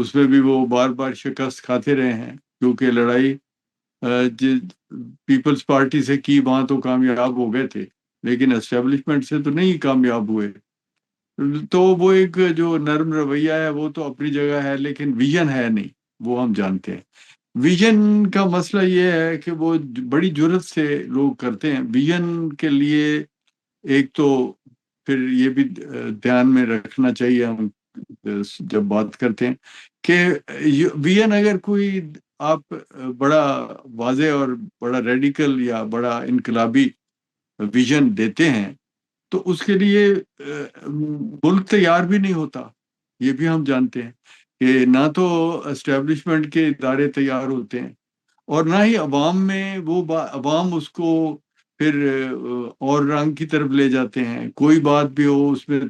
اس میں بھی وہ بار بار شکست کھاتے رہے ہیں، کیونکہ لڑائی پیپلز پارٹی سے کی وہاں تو کامیاب ہو گئے تھے، لیکن اسٹیبلشمنٹ سے تو نہیں کامیاب ہوئے. تو وہ ایک جو نرم رویہ ہے وہ تو اپنی جگہ ہے، لیکن ویژن ہے نہیں، وہ ہم جانتے ہیں. ویژن کا مسئلہ یہ ہے کہ وہ بڑی جرت سے لوگ کرتے ہیں ویژن کے لیے. ایک تو پھر یہ بھی دھیان میں رکھنا چاہیے ہم جب بات کرتے ہیں کہ ویژن اگر کوئی آپ بڑا واضح اور بڑا ریڈیکل یا بڑا انقلابی ویژن دیتے ہیں تو اس کے لیے ملک تیار بھی نہیں ہوتا. یہ بھی ہم جانتے ہیں کہ نہ تو اسٹیبلشمنٹ کے ادارے تیار ہوتے ہیں اور نہ ہی عوام میں وہ عوام اس کو پھر اور رنگ کی طرف لے جاتے ہیں. کوئی بات بھی ہو اس میں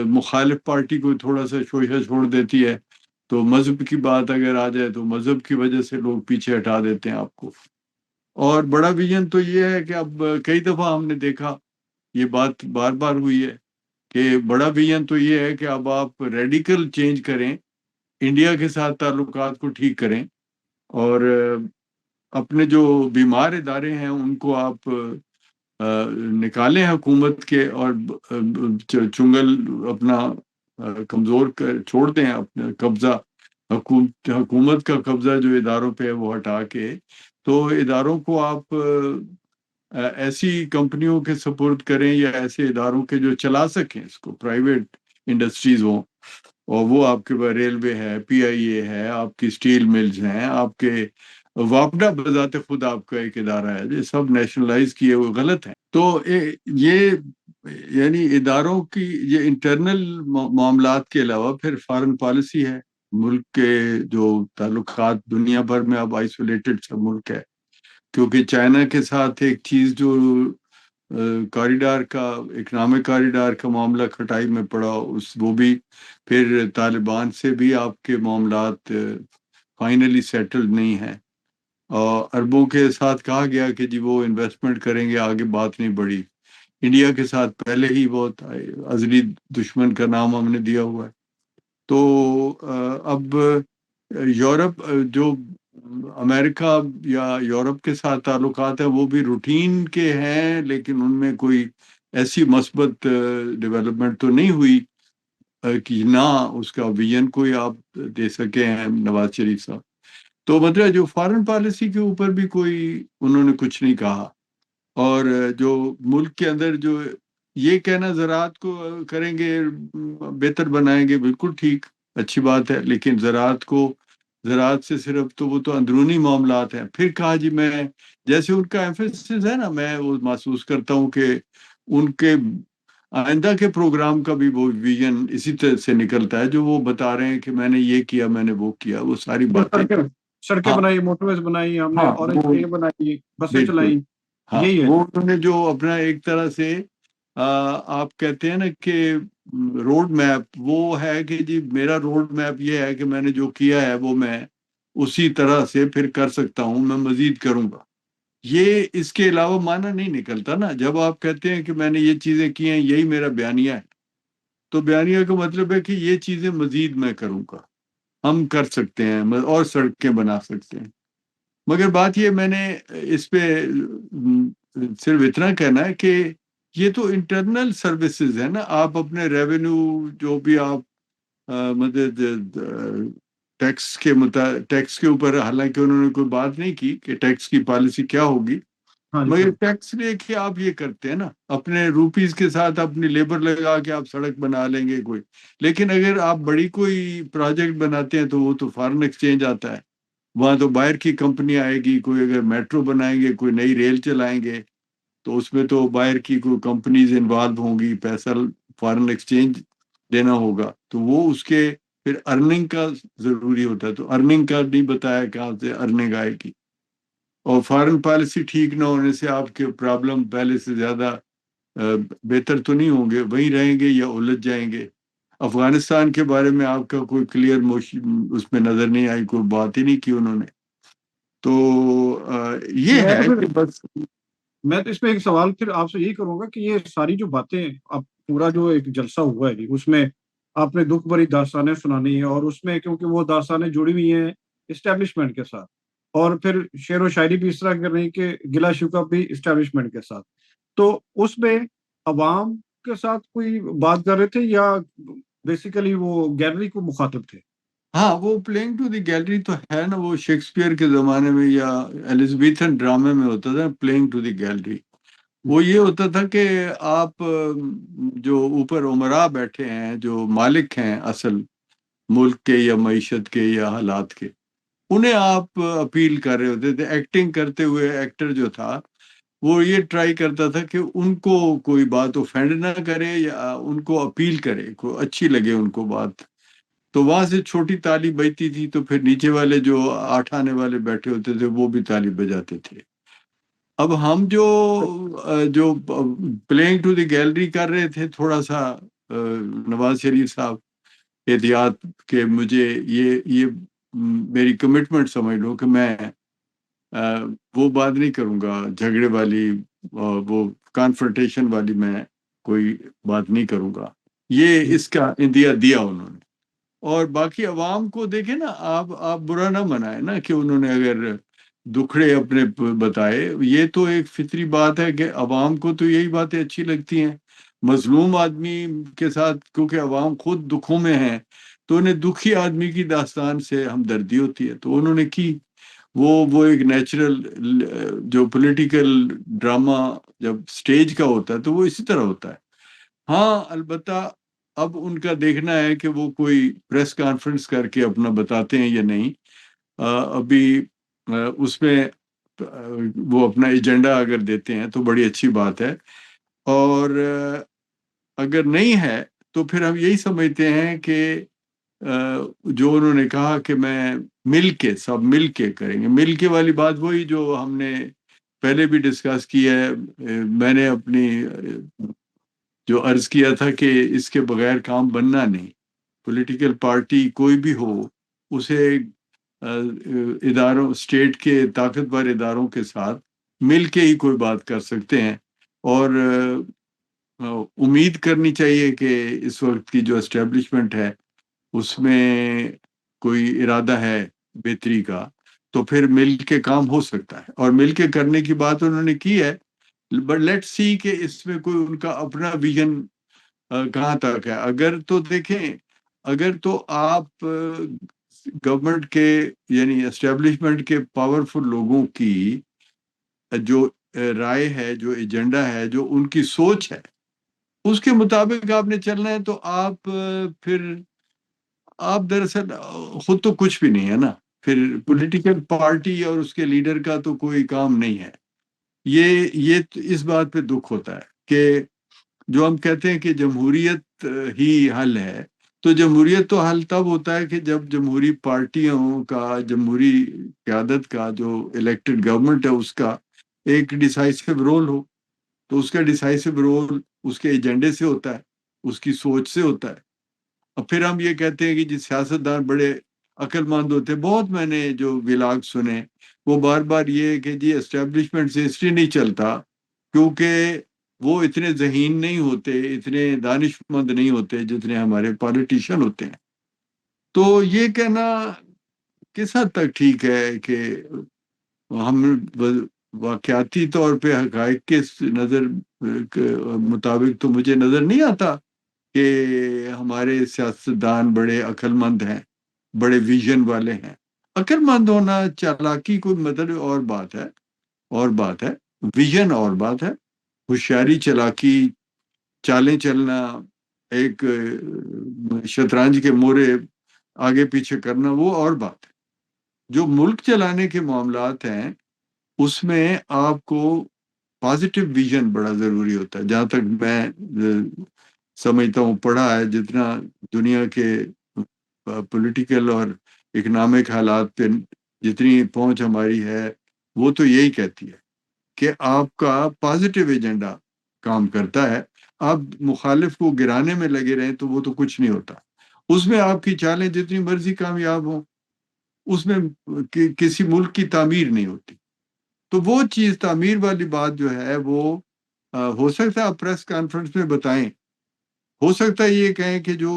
مخالف پارٹی کو تھوڑا سا شوشہ چھوڑ دیتی ہے، تو مذہب کی بات اگر آ جائے تو مذہب کی وجہ سے لوگ پیچھے ہٹا دیتے ہیں آپ کو. اور بڑا ویژن تو یہ ہے کہ اب کئی دفعہ ہم نے دیکھا، یہ بات بار بار ہوئی ہے کہ بڑا ویژن تو یہ ہے کہ اب آپ ریڈیکل چینج کریں، انڈیا کے ساتھ تعلقات کو ٹھیک کریں اور اپنے جو بیمار ادارے ہیں ان کو آپ نکالیں حکومت کے اور چنگل اپنا کمزور چھوڑ دیں، اپنا قبضہ حکومت کا قبضہ جو اداروں پہ ہے وہ ہٹا کے تو اداروں کو آپ ایسی کمپنیوں کے سپورٹ کریں یا ایسے اداروں کے جو چلا سکیں اس کو، پرائیویٹ انڈسٹریز ہوں، اور وہ آپ کے ریلوے ہے، پی آئی اے ہے، آپ کی اسٹیل ملز ہیں، آپ کے واپڈا بذات خود آپ کا ایک ادارہ ہے، یہ سب نیشنلائز کیے ہوئے غلط ہیں. تو یہ یعنی اداروں کی یہ انٹرنل معاملات کے علاوہ پھر فارن پالیسی ہے. ملک کے جو تعلقات دنیا بھر میں اب آئسولیٹڈ سا ملک ہے، کیونکہ چائنا کے ساتھ ایک چیز جو کاریڈار کا اکنامک کاریڈار کا معاملہ کھٹائی میں پڑا، وہ بھی پھر طالبان سے بھی آپ کے معاملات فائنلی سیٹلڈ نہیں ہیں. اور عربوں کے ساتھ کہا گیا کہ جی وہ انویسٹمنٹ کریں گے، آگے بات نہیں بڑھی. انڈیا کے ساتھ پہلے ہی بہت ازلی دشمن کا نام ہم نے دیا ہوا ہے. تو اب یورپ جو امریکہ یا یورپ کے ساتھ تعلقات ہیں وہ بھی روٹین کے ہیں، لیکن ان میں کوئی ایسی مثبت ڈیولپمنٹ تو نہیں ہوئی کہ نہ اس کا ویژن کوئی آپ دے سکے ہیں نواز شریف صاحب. تو مطلب جو فارن پالیسی کے اوپر بھی کوئی انہوں نے کچھ نہیں کہا. اور جو ملک کے اندر جو یہ کہنا زراعت کو کریں گے بہتر بنائیں گے، بالکل ٹھیک، اچھی بات ہے، لیکن زراعت سے صرف تو وہ تو اندرونی معاملات ہیں. پھر کہا جی میں جیسے ان کا ایمفیسس ہے نا، میں وہ محسوس کرتا ہوں کہ ان کے آئندہ کے پروگرام کا بھی وہ ویژن اسی طرح سے نکلتا ہے جو وہ بتا رہے ہیں کہ میں نے یہ کیا، میں نے وہ کیا، وہ ساری باتیں. سڑکیں ہاں بنائی، موٹر ویز بنائی، ہم نے ہاں اورنج وہ یہ بنائی، بسیں بالکل. چلائیں، ہاں یہی ہے. وہ انہوں نے جو اپنا ایک طرح سے آپ کہتے ہیں نا کہ روڈ میپ، وہ ہے کہ جی میرا روڈ میپ یہ ہے کہ میں نے جو کیا ہے وہ میں اسی طرح سے پھر کر سکتا ہوں، میں مزید کروں گا. یہ اس کے علاوہ معنی نہیں نکلتا نا. جب آپ کہتے ہیں کہ میں نے یہ چیزیں کی ہیں، یہی میرا بیانیہ ہے، تو بیانیہ کا مطلب ہے کہ یہ چیزیں مزید میں کروں گا، ہم کر سکتے ہیں اور سڑکیں بنا سکتے ہیں. مگر بات یہ میں نے اس پہ صرف اتنا کہنا ہے کہ یہ تو انٹرنل سروسز ہے نا. آپ اپنے ریونیو جو بھی آپ مطلب ٹیکس کے اوپر، حالانکہ انہوں نے کوئی بات نہیں کی کہ ٹیکس کی پالیسی کیا ہوگی، ہاں جی مگر صاحب. ٹیکس لے کے آپ یہ کرتے ہیں نا، اپنے روپیز کے ساتھ اپنی لیبر لگا کے آپ سڑک بنا لیں گے کوئی. لیکن اگر آپ بڑی کوئی پروجیکٹ بناتے ہیں تو وہ تو فارن ایکسچینج آتا ہے، وہاں تو باہر کی کمپنی آئے گی. کوئی اگر میٹرو بنائیں گے، کوئی نئی ریل چلائیں گے، تو اس میں تو باہر کی کوئی کمپنیز انوالو ہوں گی، پیسہ فارن ایکسچینج دینا ہوگا، تو وہ اس کے پھر ارننگ کا ضروری ہوتا ہے. تو ارننگ کا نہیں بتایا کہاں سے ارننگ آئے گی. اور فارن پالیسی ٹھیک نہ ہونے سے آپ کے پرابلم پہلے سے زیادہ بہتر تو نہیں ہوں گے، وہیں رہیں گے یا الجھ جائیں گے. افغانستان کے بارے میں آپ کا کوئی کلیئر اس میں نظر نہیں آئی، کوئی بات ہی نہیں کی انہوں نے. تو یہ میں ہے تو پھر کہ بس. میں تو اس میں ایک سوال پھر آپ سے یہی کروں گا کہ یہ ساری جو باتیں اب پورا جو ایک جلسہ ہوا ہے جی، اس میں آپ نے دکھ بھری داستانیں سنانی ہے، اور اس میں کیونکہ وہ داستانیں جڑی ہوئی ہیں اسٹیبلشمنٹ کے ساتھ، اور پھر شعر و شاعری بھی اس طرح کر رہی ہے کہ گلا شکوہ بھی اسٹیبلشمنٹ کے ساتھ. تو اس میں عوام کے ساتھ کوئی بات کر رہے تھے یا بیسیکلی وہ گیلری کو مخاطب تھے؟ ہاں، وہ پلینگ ٹو دی گیلری تو ہے نا، وہ شیکسپیئر کے زمانے میں یا ایلزبیتھن ڈرامے میں ہوتا تھا پلینگ ٹو دی گیلری. وہ یہ ہوتا تھا کہ آپ جو اوپر امراء بیٹھے ہیں، جو مالک ہیں اصل ملک کے یا معیشت کے یا حالات کے، انہیں آپ اپیل کر رہے ہوتے تھے. ایکٹنگ کرتے ہوئے ایکٹر جو تھا وہ یہ ٹرائی کرتا تھا کہ ان کو کوئی بات اوفینڈ نہ کرے یا ان کو اپیل کرے، کوئی اچھی لگے ان کو بات. تو وہاں سے چھوٹی تالی بجتی تھی تو پھر نیچے والے جو آٹھ آنے والے بیٹھے ہوتے تھے وہ بھی تالی بجاتے تھے. اب ہم جو پلینگ ٹو دی گیلری کر رہے تھے، تھوڑا سا نواز شریف صاحب احتیاط کہ مجھے یہ میری کمٹمنٹ سمجھ لو کہ میں وہ بات نہیں کروں گا جھگڑے والی، وہ کانفرنٹیشن والی میں کوئی بات نہیں کروں گا. یہ اس کا اندیا دیا انہوں نے. اور باقی عوام کو دیکھیں نا، آپ برا نہ منائیں نا کہ انہوں نے اگر دکھڑے اپنے بتائے. یہ تو ایک فطری بات ہے کہ عوام کو تو یہی باتیں اچھی لگتی ہیں. مظلوم آدمی کے ساتھ کیونکہ عوام خود دکھوں میں ہیں تو انہیں دکھی آدمی کی داستان سے ہمدردی ہوتی ہے، تو انہوں نے کی. وہ ایک نیچرل جو پولیٹیکل ڈرامہ جب سٹیج کا ہوتا ہے تو وہ اسی طرح ہوتا ہے. ہاں البتہ اب ان کا دیکھنا ہے کہ وہ کوئی پریس کانفرنس کر کے اپنا بتاتے ہیں یا نہیں. ابھی اس میں وہ اپنا ایجنڈا اگر دیتے ہیں تو بڑی اچھی بات ہے، اور اگر نہیں ہے تو پھر ہم یہی سمجھتے ہیں کہ جو انہوں نے کہا کہ میں سب مل کے کریں گے. مل کے والی بات وہی جو ہم نے پہلے بھی ڈسکس کی ہے. میں نے اپنی جو عرض کیا تھا کہ اس کے بغیر کام بننا نہیں. پولیٹیکل پارٹی کوئی بھی ہو، اسے اداروں، اسٹیٹ کے طاقتور اداروں کے ساتھ مل کے ہی کوئی بات کر سکتے ہیں. اور امید کرنی چاہیے کہ اس وقت کی جو اسٹیبلشمنٹ ہے اس میں کوئی ارادہ ہے بہتری کا، تو پھر مل کے کام ہو سکتا ہے. اور مل کے کرنے کی بات انہوں نے کی ہے، بٹ لیٹ سی کہ اس میں کوئی ان کا اپنا ویژن کہاں تک ہے. اگر تو دیکھیں، اگر تو آپ گورنمنٹ کے یعنی اسٹیبلشمنٹ کے پاورفل لوگوں کی جو رائے ہے، جو ایجنڈا ہے، جو ان کی سوچ ہے، اس کے مطابق آپ نے چلنا ہے، تو آپ دراصل خود تو کچھ بھی نہیں ہے نا. پھر پولیٹیکل پارٹی اور اس کے لیڈر کا تو کوئی کام نہیں ہے. یہ اس بات پہ دکھ ہوتا ہے کہ جو ہم کہتے ہیں کہ جمہوریت ہی حل ہے، تو جمہوریت تو حل تب ہوتا ہے کہ جب جمہوری پارٹیوں کا، جمہوری قیادت کا، جو الیکٹڈ گورنمنٹ ہے اس کا ایک ڈیسائسو رول ہو. تو اس کا ڈیسائسو رول اس کے ایجنڈے سے ہوتا ہے، اس کی سوچ سے ہوتا ہے. اور پھر ہم یہ کہتے ہیں کہ جی سیاستدان بڑے عقل مند ہوتے. بہت میں نے جو ولاگ سنے وہ بار بار یہ کہ جی اسٹیبلشمنٹ سے ہسٹری نہیں چلتا، کیونکہ وہ اتنے ذہین نہیں ہوتے، اتنے دانش مند نہیں ہوتے جتنے ہمارے پالیٹیشین ہوتے ہیں. تو یہ کہنا کس حد تک ٹھیک ہے کہ ہم واقعاتی طور پہ حقائق کے نظر مطابق تو مجھے نظر نہیں آتا کہ ہمارے سیاستدان بڑے عقل مند ہیں، بڑے ویژن والے ہیں. عقل مند ہونا، چالاکی کوئی مطلب اور بات ہے، ویژن اور بات ہے. ہوشیاری، چالاکی، چالیں چلنا، ایک شطرنج کے مورے آگے پیچھے کرنا، وہ اور بات ہے. جو ملک چلانے کے معاملات ہیں اس میں آپ کو پازیٹیو ویژن بڑا ضروری ہوتا ہے. جہاں تک میں سمجھتا ہوں، پڑھا ہے جتنا دنیا کے پولیٹیکل اور اکنامک حالات پہ جتنی پہنچ ہماری ہے، وہ تو یہی کہتی ہے کہ آپ کا پازیٹیو ایجنڈا کام کرتا ہے. آپ مخالف کو گرانے میں لگے رہیں تو وہ تو کچھ نہیں ہوتا. اس میں آپ کی چالیں جتنی مرضی کامیاب ہوں، اس میں کسی ملک کی تعمیر نہیں ہوتی. تو وہ چیز، تعمیر والی بات جو ہے وہ ہو سکتا ہے آپ پریس کانفرنس میں بتائیں، ہو سکتا ہے یہ کہیں کہ جو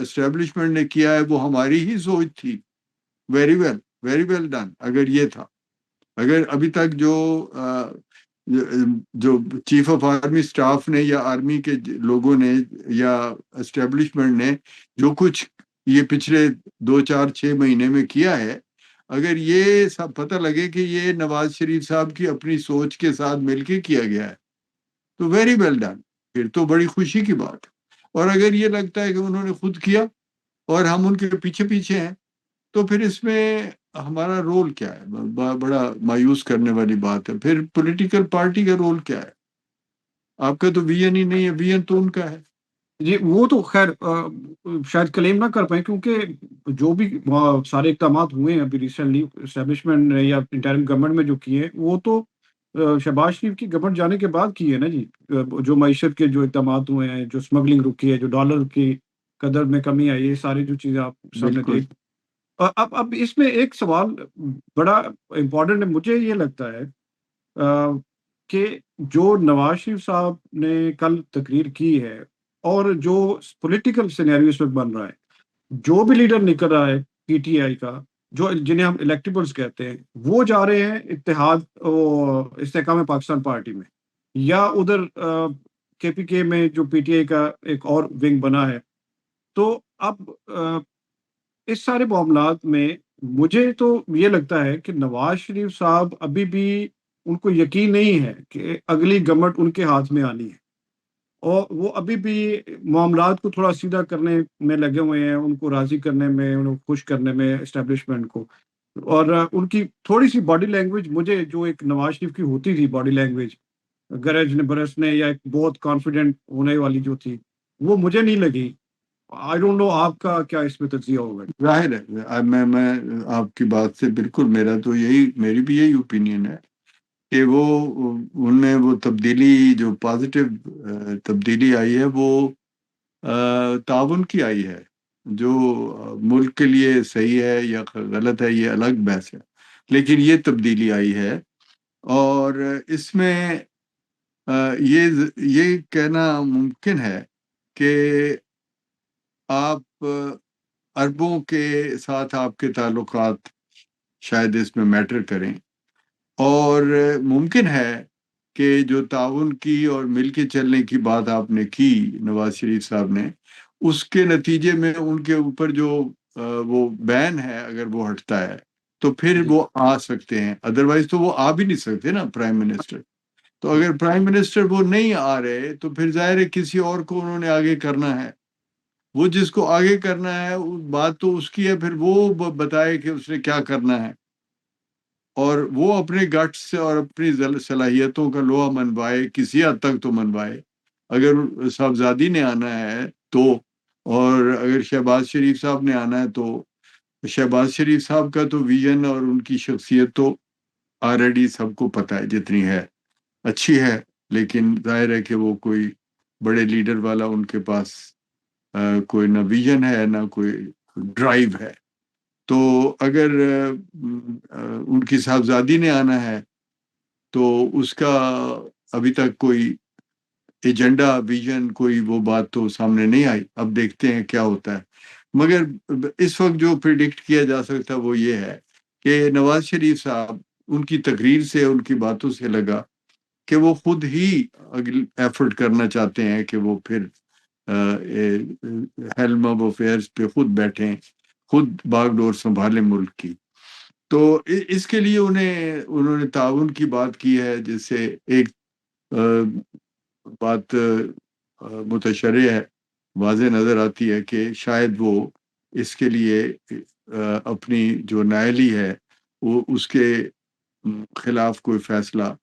اسٹیبلشمنٹ نے کیا ہے وہ ہماری ہی سوچ تھی. Very well done. اگر یہ تھا، اگر ابھی تک جو چیف آف آرمی سٹاف نے یا آرمی کے لوگوں نے یا اسٹیبلشمنٹ نے جو کچھ یہ پچھلے 2 4 6 مہینے میں کیا ہے، اگر یہ سب پتہ لگے کہ یہ نواز شریف صاحب کی اپنی سوچ کے ساتھ مل کے کیا گیا ہے تو ویری ویل ڈن، پھر تو بڑی خوشی کی بات. اور اگر یہ لگتا ہے کہ انہوں نے خود کیا اور ہم ان کے پیچھے پیچھے ہیں تو پھر اس میں ہمارا رول کیا ہے؟ بڑا مایوس کرنے والی بات ہے. پھر پولیٹیکل پارٹی کا رول کیا ہے؟ آپ کا تو ویژن ہی نہیں ہے، ویژن تو ان کا ہے. جی وہ تو خیر شاید کلیم نہ کر پائیں، کیونکہ جو بھی سارے اقدامات ہوئے ہیں ابھی ریسنٹلی اسٹیبلشمنٹ نے یا انٹرم گورنمنٹ میں جو کیے ہیں، وہ تو شہباز شریف کی گورنمنٹ جانے کے بعد کیے ہیں نا جی. جو معیشت کے جو اقدامات ہوئے ہیں، جو اسمگلنگ رکی ہے، جو ڈالر کی قدر میں کمی آئی ہے، یہ ساری جو چیزیں آپ سب نے بالکل. دیکھ. اب اس میں ایک سوال بڑا امپورٹنٹ ہے، مجھے یہ لگتا ہے کہ جو نواز شریف صاحب نے کل تقریر کی ہے اور جو پولیٹیکل سینیریو اس وقت بن رہا ہے، جو بھی لیڈر نکل رہا ہے پی ٹی آئی کا، جو جنہیں ہم الیکٹیبلز کہتے ہیں، وہ جا رہے ہیں اتحاد استحکام پاکستان پارٹی میں، یا ادھر کے پی کے میں جو پی ٹی آئی کا ایک اور ونگ بنا ہے. تو اب اس سارے معاملات میں مجھے تو یہ لگتا ہے کہ نواز شریف صاحب ابھی بھی ان کو یقین نہیں ہے کہ اگلی گورنمنٹ ان کے ہاتھ میں آنی ہے، اور وہ ابھی بھی معاملات کو تھوڑا سیدھا کرنے میں لگے ہوئے ہیں، ان کو راضی کرنے میں، ان کو خوش کرنے میں اسٹیبلشمنٹ کو. اور ان کی تھوڑی سی باڈی لینگویج، مجھے جو ایک نواز شریف کی ہوتی تھی باڈی لینگویج، گرجنے برسنے یا ایک بہت کانفیڈنٹ ہونے والی جو تھی، وہ مجھے نہیں لگی. آئی ڈونٹ نو آپ کا کیا اس میں تجزیہ ہوگا. ظاہر ہے، میں آپ کی بات سے بالکل، میری بھی یہی اوپینین ہے کہ وہ ان میں وہ تبدیلی، جو پازیٹیو تبدیلی آئی ہے، وہ تعاون کی آئی ہے. جو ملک کے لیے صحیح ہے یا غلط ہے یہ الگ بحث ہے، لیکن یہ تبدیلی آئی ہے. اور اس میں یہ کہنا ممکن ہے کہ آپ عربوں کے ساتھ آپ کے تعلقات شاید اس میں میٹر کریں، اور ممکن ہے کہ جو تعاون کی اور مل کے چلنے کی بات آپ نے کی نواز شریف صاحب نے، اس کے نتیجے میں ان کے اوپر جو وہ بین ہے اگر وہ ہٹتا ہے تو پھر جی وہ آ سکتے ہیں. ادروائز تو وہ آ بھی نہیں سکتے نا پرائم منسٹر. تو اگر پرائم منسٹر وہ نہیں آ رہے تو پھر ظاہر ہے کسی اور کو انہوں نے آگے کرنا ہے. وہ جس کو آگے کرنا ہے بات تو اس کی ہے، پھر وہ بتائے کہ اس نے کیا کرنا ہے، اور وہ اپنے گٹس سے اور اپنی صلاحیتوں کا لوہا منوائے، کسی حد تک تو منوائے. اگر صاحبزادی نے آنا ہے تو، اور اگر شہباز شریف صاحب نے آنا ہے تو شہباز شریف صاحب کا تو ویژن اور ان کی شخصیت تو آلریڈی سب کو پتہ ہے، جتنی ہے اچھی ہے، لیکن ظاہر ہے کہ وہ کوئی بڑے لیڈر والا ان کے پاس کوئی نہ ویژن ہے نہ کوئی ڈرائیو ہے. تو اگر ان کی صاحبزادی نے آنا ہے تو اس کا ابھی تک کوئی ایجنڈا، ویژن، کوئی وہ بات تو سامنے نہیں آئی. اب دیکھتے ہیں کیا ہوتا ہے. مگر اس وقت جو پریڈکٹ کیا جا سکتا وہ یہ ہے کہ نواز شریف صاحب، ان کی تقریر سے، ان کی باتوں سے لگا کہ وہ خود ہی ایفرٹ کرنا چاہتے ہیں کہ وہ پھر ہیلم آف افیئرس پہ خود بیٹھیں، خود باغ ڈور سنبھالیں ملک کی. تو اس کے لیے انہوں نے تعاون کی بات کی ہے، جس سے ایک بات متشرع ہے، واضح نظر آتی ہے کہ شاید وہ اس کے لیے اپنی جو نائلی ہے وہ اس کے خلاف کوئی فیصلہ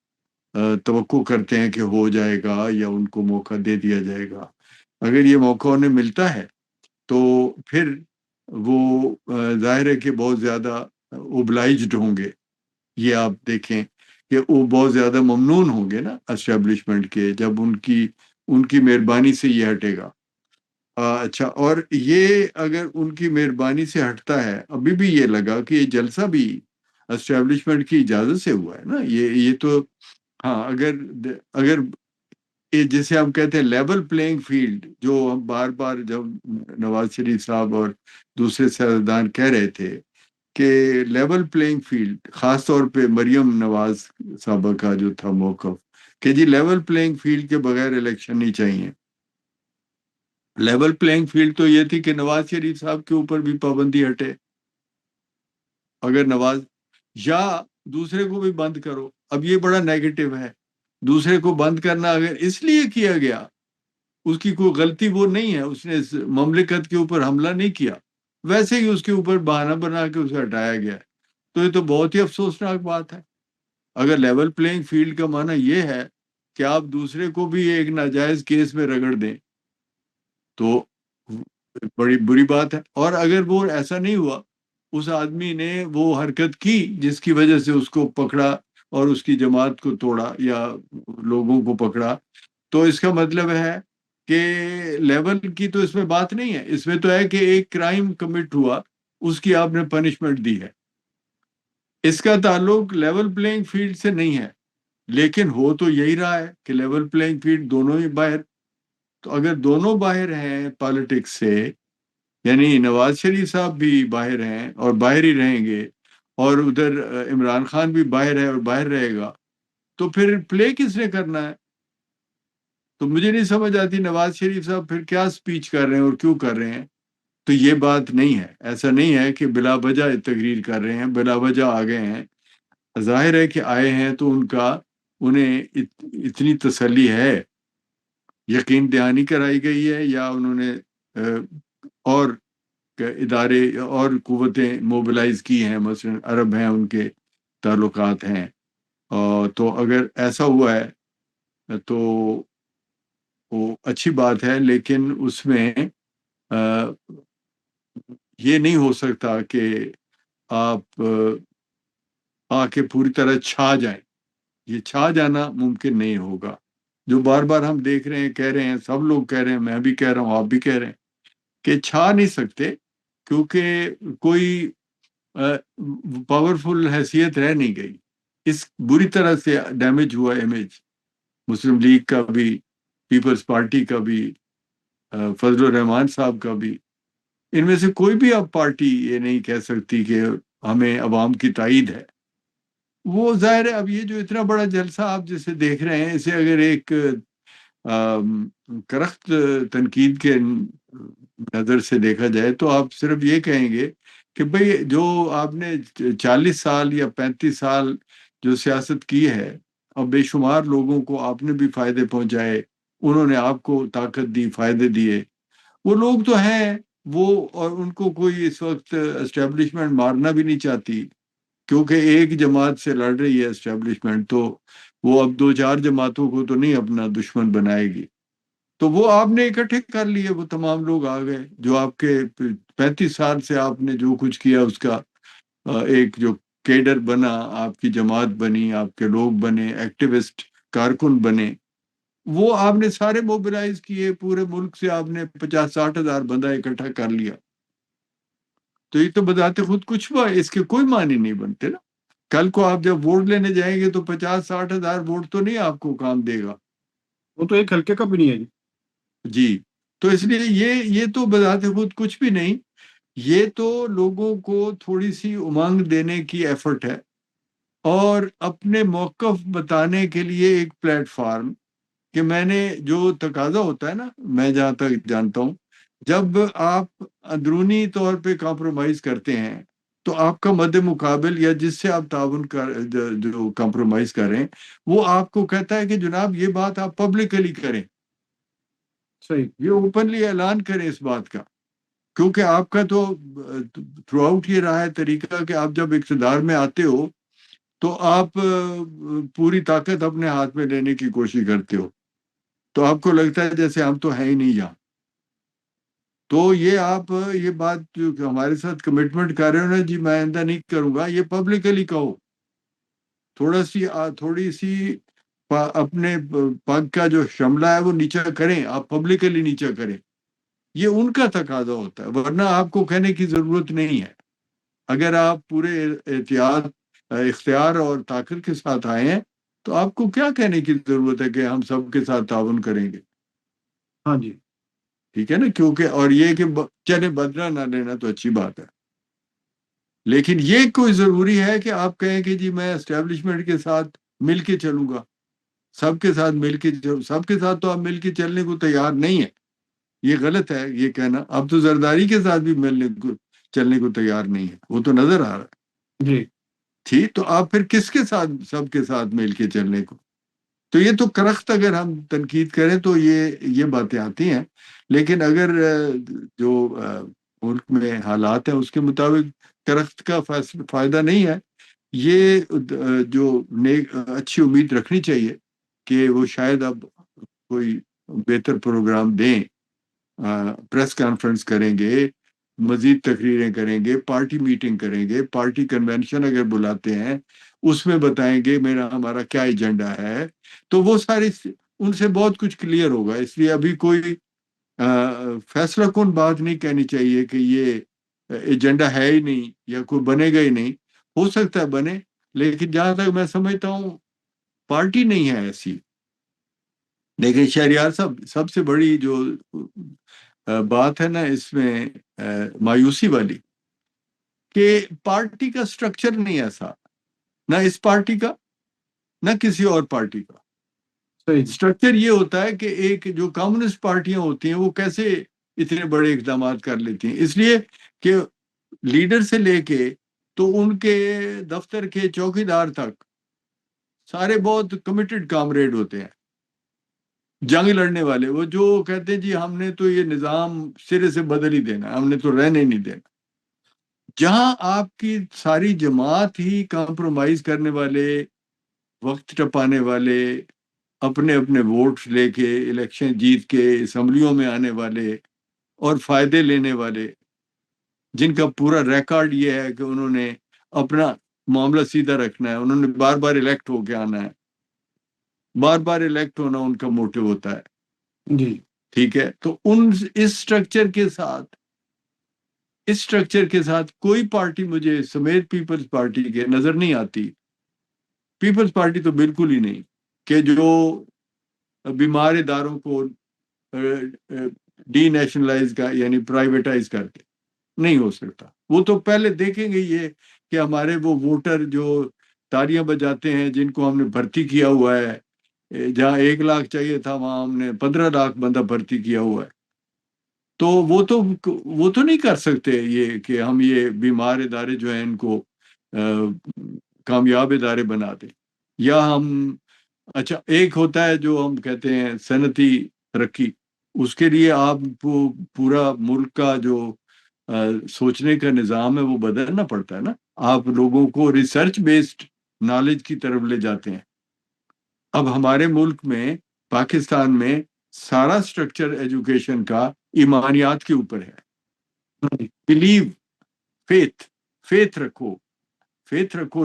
توقع کرتے ہیں کہ ہو جائے گا یا ان کو موقع دے دیا جائے گا. اگر یہ موقع انہیں ملتا ہے تو پھر وہ ظاہر ہے کہ بہت زیادہ اوبلائجڈ ہوں گے. یہ آپ دیکھیں کہ وہ بہت زیادہ ممنون ہوں گے نا اسٹیبلشمنٹ کے، جب ان کی مہربانی سے یہ ہٹے گا. اچھا، اور یہ اگر ان کی مہربانی سے ہٹتا ہے، ابھی بھی یہ لگا کہ یہ جلسہ بھی اسٹیبلشمنٹ کی اجازت سے ہوا ہے نا. یہ تو ہاں، اگر جسے ہم کہتے ہیں لیول پلینگ فیلڈ، جو ہم بار بار جب نواز شریف صاحب اور دوسرے سیاستدان کہہ رہے تھے کہ لیول پلینگ فیلڈ، خاص طور پہ مریم نواز صاحبہ کا جو تھا موقف کہ جی لیول پلینگ فیلڈ کے بغیر الیکشن نہیں چاہیے. لیول پلینگ فیلڈ تو یہ تھی کہ نواز شریف صاحب کے اوپر بھی پابندی ہٹے، اگر نواز، یا دوسرے کو بھی بند کرو. اب یہ بڑا نیگیٹو ہے. دوسرے کو بند کرنا اگر اس لیے کیا گیا، اس کی کوئی غلطی وہ نہیں ہے، اس نے اس مملکت کے اوپر حملہ نہیں کیا، ویسے ہی اس کے اوپر بہانہ بنا کے اسے ہٹایا گیا، تو یہ تو بہت ہی افسوسناک بات ہے. اگر لیول پلینگ فیلڈ کا معنی یہ ہے کہ آپ دوسرے کو بھی ایک ناجائز کیس میں رگڑ دیں تو بڑی بری بات ہے. اور اگر وہ ایسا نہیں ہوا، اس آدمی نے وہ حرکت کی جس کی وجہ سے اس کو پکڑا اور اس کی جماعت کو توڑا یا لوگوں کو پکڑا، تو اس کا مطلب ہے کہ لیول کی تو اس میں بات نہیں ہے. اس میں تو ہے کہ ایک کرائم کمٹ ہوا، اس کی آپ نے پنشمنٹ دی ہے. اس کا تعلق لیول پلینگ فیلڈ سے نہیں ہے، لیکن ہو تو یہی رہا ہے کہ لیول پلینگ فیلڈ دونوں ہی باہر. تو اگر دونوں باہر ہیں پالیٹکس سے، یعنی نواز شریف صاحب بھی باہر ہیں اور باہر ہی رہیں گے، اور ادھر عمران خان بھی باہر ہے اور باہر رہے گا، تو پھر پلے کس نے کرنا ہے؟ تو مجھے نہیں سمجھ آتی نواز شریف صاحب پھر کیا سپیچ کر رہے ہیں اور کیوں کر رہے ہیں. تو یہ بات نہیں ہے، ایسا نہیں ہے کہ بلا وجہ تقریر کر رہے ہیں، بلا وجہ آ گئے ہیں. ظاہر ہے کہ آئے ہیں تو انہیں اتنی تسلی ہے، یقین دہانی کرائی گئی ہے، یا انہوں نے اور ادارے اور قوتیں موبلائز کی ہیں، مثلا عرب ہیں، ان کے تعلقات ہیں. تو اگر ایسا ہوا ہے تو وہ اچھی بات ہے، لیکن اس میں یہ نہیں ہو سکتا کہ آپ آ کے پوری طرح چھا جائیں. یہ چھا جانا ممکن نہیں ہوگا. جو بار بار ہم دیکھ رہے ہیں، کہہ رہے ہیں، سب لوگ کہہ رہے ہیں، میں بھی کہہ رہا ہوں، آپ بھی کہہ رہے ہیں کہ چھا نہیں سکتے، کیونکہ کوئی پاورفل حیثیت رہ نہیں گئی. اس بری طرح سے ڈیمیج ہوا امیج مسلم لیگ کا بھی، پیپلز پارٹی کا بھی، فضل الرحمان صاحب کا بھی. ان میں سے کوئی بھی اب پارٹی یہ نہیں کہہ سکتی کہ ہمیں عوام کی تائید ہے. وہ ظاہر ہے اب یہ جو اتنا بڑا جلسہ آپ جسے دیکھ رہے ہیں، اسے اگر ایک کرخت تنقید کے نظر سے دیکھا جائے تو آپ صرف یہ کہیں گے کہ بھئی جو آپ نے 40 سال یا 35 سال جو سیاست کی ہے، اور بے شمار لوگوں کو آپ نے بھی فائدے پہنچائے، انہوں نے آپ کو طاقت دی، فائدے دیے. وہ لوگ تو ہیں وہ، اور ان کو کوئی اس وقت اسٹیبلشمنٹ مارنا بھی نہیں چاہتی، کیونکہ ایک جماعت سے لڑ رہی ہے اسٹیبلشمنٹ، تو وہ اب 2-4 جماعتوں کو تو نہیں اپنا دشمن بنائے گی. تو وہ آپ نے اکٹھے کر لیے، وہ تمام لوگ آ گئے جو آپ کے 35 سال سے آپ نے جو کچھ کیا اس کا ایک جو کیڈر بنا، آپ کی جماعت بنی، آپ کے لوگ بنے، ایکٹیوسٹ کارکن بنے، وہ آپ نے سارے موبلائز کیے. پورے ملک سے آپ نے 50-60 ہزار بندہ اکٹھا کر لیا. تو یہ تو بذات خود کچھ ہوا، اس کے کوئی معنی نہیں بنتے نا. کل کو آپ جب ووٹ لینے جائیں گے تو 50-60 ہزار ووٹ تو نہیں آپ کو کام دے گا. وہ تو ایک ہلکے کا بھی نہیں ہے جی. جی، تو اس لیے یہ تو بذات خود کچھ بھی نہیں. یہ تو لوگوں کو تھوڑی سی امنگ دینے کی ایفرٹ ہے، اور اپنے موقف بتانے کے لیے ایک پلیٹ فارم. کہ میں نے جو تقاضا ہوتا ہے نا، میں جہاں تک جانتا ہوں، جب آپ اندرونی طور پہ کمپرومائز کرتے ہیں تو آپ کا مد مقابل یا جس سے آپ تعاون کر جو کمپرومائز کریں، وہ آپ کو کہتا ہے کہ جناب یہ بات آپ پبلکلی کریں، صحیح. یہ اوپنلی اعلان کریں اس بات کا. کیونکہ آپ کا تو تھرو آؤٹ یہ رہا ہے طریقہ کہ آپ جب اقتدار میں آتے ہو تو آپ پوری طاقت اپنے ہاتھ میں لینے کی کوشش کرتے ہو، تو آپ کو لگتا ہے جیسے ہم تو ہیں ہی نہیں یہاں. تو یہ آپ یہ بات جو کہ ہمارے ساتھ کمٹمنٹ کر رہے ہو نا، جی میں آئندہ نہیں کروں گا، یہ پبلکلی کہو. تھوڑی سی اپنے پگ کا جو شملہ ہے وہ نیچا کریں، آپ پبلکلی نیچا کریں. یہ ان کا تقاضا ہوتا ہے، ورنہ آپ کو کہنے کی ضرورت نہیں ہے. اگر آپ پورے احتیاط، اختیار اور طاقت کے ساتھ آئے ہیں تو آپ کو کیا کہنے کی ضرورت ہے کہ ہم سب کے ساتھ تعاون کریں گے؟ ہاں جی ٹھیک ہے نا، کیونکہ اور یہ کہ چلے بدلہ نہ لینا تو اچھی بات ہے، لیکن یہ کوئی ضروری ہے کہ آپ کہیں کہ جی میں اسٹیبلشمنٹ کے ساتھ مل کے چلوں گا، سب کے ساتھ مل کے سب کے ساتھ تو آپ مل کے چلنے کو تیار نہیں ہے، یہ غلط ہے یہ کہنا. اب تو زرداری کے ساتھ بھی ملنے کو چلنے کو تیار نہیں ہے، وہ تو نظر آ رہا ہے. جی ٹھیک، تو آپ پھر کس کے ساتھ سب کے ساتھ مل کے چلنے کو؟ تو یہ تو کرخت اگر ہم تنقید کریں تو یہ باتیں آتی ہیں، لیکن اگر جو ملک میں حالات ہیں اس کے مطابق کرخت کا فائدہ نہیں ہے. یہ جو اچھی امید رکھنی چاہیے کہ وہ شاید اب کوئی بہتر پروگرام دیں، پریس کانفرنس کریں گے، مزید تقریریں کریں گے، پارٹی میٹنگ کریں گے، پارٹی کنونشن اگر بلاتے ہیں اس میں بتائیں گے ہمارا کیا ایجنڈا ہے، تو وہ ساری ان سے بہت کچھ کلیئر ہوگا. اس لیے ابھی کوئی فیصلہ کن بات نہیں کہنی چاہیے کہ یہ ایجنڈا ہے ہی نہیں یا کوئی بنے گا ہی نہیں. ہو سکتا ہے بنے، لیکن جہاں تک میں سمجھتا ہوں پارٹی نہیں ہے ایسی. لیکن شہریار صاحب سب سے بڑی جو بات ہے نا اس میں مایوسی والی، کہ پارٹی کا سٹرکچر نہیں ایسا، نہ اس پارٹی کا نہ کسی اور پارٹی کا. صحیح. سٹرکچر یہ ہوتا ہے کہ ایک جو کمیونسٹ پارٹیاں ہوتی ہیں وہ کیسے اتنے بڑے اقدامات کر لیتی ہیں، اس لیے کہ لیڈر سے لے کے تو ان کے دفتر کے چوکیدار تک سارے بہت کمیٹڈ کامریڈ ہوتے ہیں، جنگ لڑنے والے، وہ جو کہتے ہیں جی ہم نے تو یہ نظام سرے سے بدل ہی دینا، ہم نے تو رہنے نہیں دینا. جہاں آپ کی ساری جماعت ہی کمپرومائز کرنے والے، وقت ٹپانے والے، اپنے اپنے ووٹس لے کے الیکشن جیت کے اسمبلیوں میں آنے والے اور فائدے لینے والے، جن کا پورا ریکارڈ یہ ہے کہ انہوں نے اپنا معاملہ سیدھا رکھنا ہے، انہوں نے بار بار الیکٹ ہو کے آنا ہے، بار بار الیکٹ ہونا ان کا موٹو ہوتا ہے. جی ٹھیک ہے، تو اس سٹرکچر کے ساتھ کوئی پارٹی مجھے سمیت پیپلز پارٹی کے نظر نہیں آتی. پیپلز پارٹی تو بالکل ہی نہیں، کہ جو بیمار اداروں کو ڈی نیشنلائز کا یعنی پرائیویٹائز کر کے نہیں ہو سکتا. وہ تو پہلے دیکھیں گے یہ کہ ہمارے وہ ووٹر جو تالیاں بجاتے ہیں، جن کو ہم نے بھرتی کیا ہوا ہے، جہاں 1 لاکھ چاہیے تھا وہاں ہم نے 15 لاکھ بندہ بھرتی کیا ہوا ہے. تو وہ تو نہیں کر سکتے یہ کہ ہم یہ بیمار ادارے جو ہیں ان کو کامیاب ادارے بنا دیں. یا ہم اچھا ایک ہوتا ہے جو ہم کہتے ہیں صنعتی ترقی، اس کے لیے آپ کو پورا ملک کا جو سوچنے کا نظام ہے وہ بدلنا پڑتا ہے نا. آپ لوگوں کو ریسرچ بیسڈ نالج کی طرف لے جاتے ہیں. اب ہمارے ملک میں پاکستان میں سارا سٹرکچر ایجوکیشن کا ایمانیات کے اوپر ہے. بلیو، فیتھ رکھو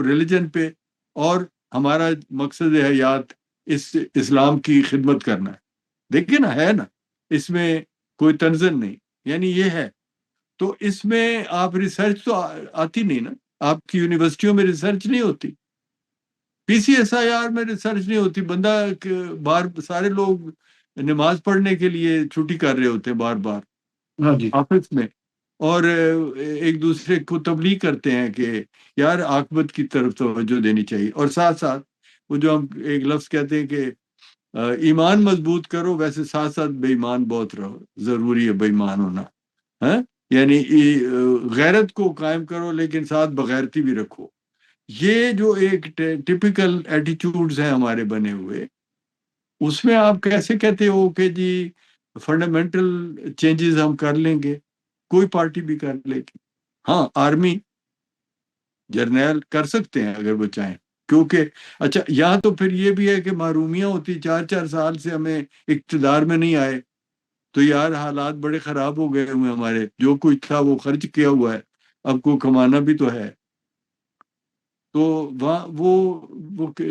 ریلیجن پہ، اور ہمارا مقصد حیات اسلام کی خدمت کرنا ہے. دیکھیں نا، ہے نا، اس میں کوئی تنزل نہیں، یعنی یہ ہے. تو اس میں آپ ریسرچ تو آتی نہیں نا، آپ کی یونیورسٹیوں میں ریسرچ نہیں ہوتی، پی سی ایس آئی آر میں ریسرچ نہیں ہوتی. بندہ سارے لوگ نماز پڑھنے کے لیے چھٹی کر رہے ہوتے ہیں بار بار ہاں جی آفس میں، اور ایک دوسرے کو تبلیغ کرتے ہیں کہ یار عاقبت کی طرف توجہ دینی چاہیے، اور ساتھ ساتھ وہ جو ہم ایک لفظ کہتے ہیں کہ ایمان مضبوط کرو، ویسے ساتھ ساتھ بے ایمان بہت رہو، ضروری ہے بے ایمان ہونا. یعنی غیرت کو قائم کرو لیکن ساتھ بغیرتی بھی رکھو. یہ جو ایک ٹپیکل ایٹیچیوڈز ہیں ہمارے بنے ہوئے، اس میں آپ کیسے کہتے ہو کہ جی فنڈامنٹل چینجز ہم کر لیں گے؟ کوئی پارٹی بھی کر لے گی. ہاں، آرمی جرنیل کر سکتے ہیں اگر وہ چاہیں، کیونکہ اچھا یہاں تو پھر یہ بھی ہے کہ محرومیاں ہوتی، 4 سال سے ہمیں اقتدار میں نہیں آئے، تو یار حالات بڑے خراب ہو گئے ہوئے ہمارے، جو کچھ تھا وہ خرچ کیا ہوا ہے، اب کو کمانا بھی تو ہے. تو وہاں وہ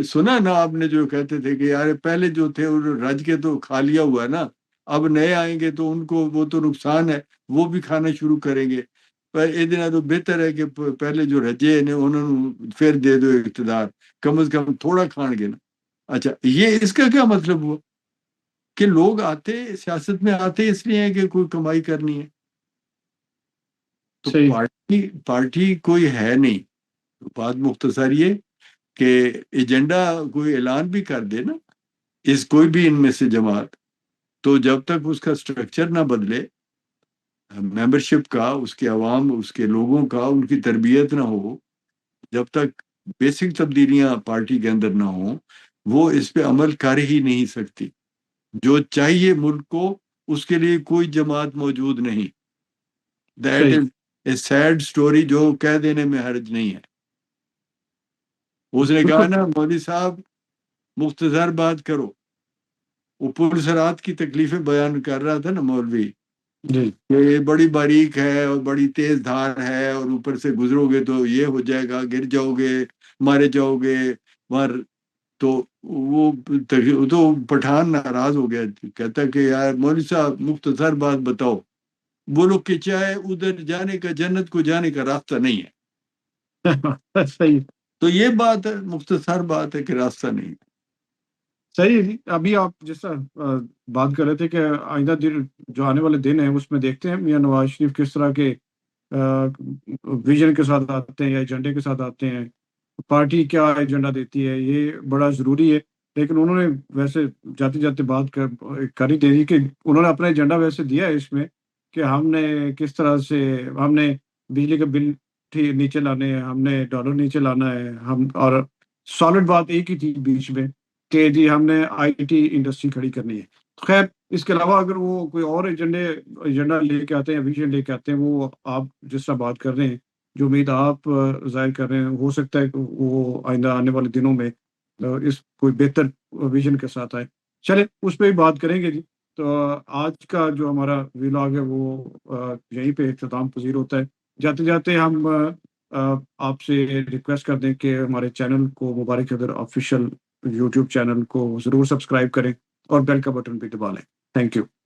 سنا نا آپ نے جو کہتے تھے کہ یار پہلے جو تھے رج کے تو کھا لیا ہوا ہے نا، اب نئے آئیں گے تو ان کو وہ تو نقصان ہے، وہ بھی کھانا شروع کریں گے. پر تو بہتر ہے کہ پہلے جو رجے نے انہوں نے پھر دے دو اقتدار، کم از کم تھوڑا کھان گے نا. اچھا یہ اس کا کیا مطلب ہوا کہ لوگ آتے سیاست میں آتے اس لیے ہیں کہ کوئی کمائی کرنی ہے، تو صحیح پارٹی کوئی ہے نہیں. بات مختصر یہ کہ ایجنڈا کوئی اعلان بھی کر دے نا اس کوئی بھی ان میں سے جماعت، تو جب تک اس کا سٹرکچر نہ بدلے، ممبرشپ کا، اس کے عوام، اس کے لوگوں کا، ان کی تربیت نہ ہو، جب تک بیسک تبدیلیاں پارٹی کے اندر نہ ہوں، وہ اس پہ عمل کر ہی نہیں سکتی. جو چاہیے ملک کو اس کے لیے کوئی جماعت موجود نہیں. دیٹ صحیح از اے سیڈ سٹوری جو کہہ دینے میں حرج نہیں ہے. اس نے کہا بالکل نا مولوی صاحب مختصر بات کرو، وہ پل صراط کی تکلیفیں بیان کر رہا تھا نا مولوی، جی کہ یہ بڑی باریک ہے اور بڑی تیز دھار ہے اور اوپر سے گزرو گے تو یہ ہو جائے گا، گر جاؤ گے، مارے جاؤ گے، مار. تو وہ تو پٹھان ناراض ہو گیا، کہتا کہ یار مولوی صاحب مختصر بات بتاؤ. بولو کہ چاہے ادھر جانے کا، جنت کو جانے کا راستہ نہیں ہے. صحیح تو یہ بات ہے، مختصر بات ہے کہ راستہ نہیں ہے. صحیح جی. ابھی آپ جیسا بات کر رہے تھے کہ آئندہ دن جو آنے والے دن ہیں اس میں دیکھتے ہیں میاں نواز شریف کس طرح کے ویژن کے ساتھ آتے ہیں یا ایجنڈے کے ساتھ آتے ہیں، پارٹی کیا ایجنڈا دیتی ہے، یہ بڑا ضروری ہے. لیکن انہوں نے ویسے جاتے جاتے بات کر ہی دے دی کہ انہوں نے اپنا ایجنڈا ویسے دیا ہے اس میں کہ ہم نے کس طرح سے ہم نے بجلی کا بل نیچے لانے ہیں، ہم نے ڈالر نیچے لانا ہے، ہم اور سالڈ بات ایک ہی تھی بیچ میں کہ جی ہم نے آئی ٹی انڈسٹری کھڑی کرنی ہے. خیر اس کے علاوہ اگر وہ کوئی اور ایجنڈا لے کے آتے ہیں، ویژن لے کے آتے ہیں، وہ آپ جس طرح بات کر رہے ہیں، جو امید آپ ظاہر کر رہے ہیں، ہو سکتا ہے کہ وہ آئندہ آنے والے دنوں میں اس کوئی بہتر ویژن کے ساتھ آئے. چلے اس پہ بھی بات کریں گے جی. تو آج کا جو ہمارا ویلاگ ہے وہ یہیں پہ اختتام پذیر ہوتا ہے. جاتے جاتے ہم آپ سے ریکویسٹ کر دیں کہ ہمارے چینل کو مبارک ادھر آفیشیل یوٹیوب چینل کو ضرور سبسکرائب کریں اور بیل کا بٹن بھی دبا لیں. Thank you.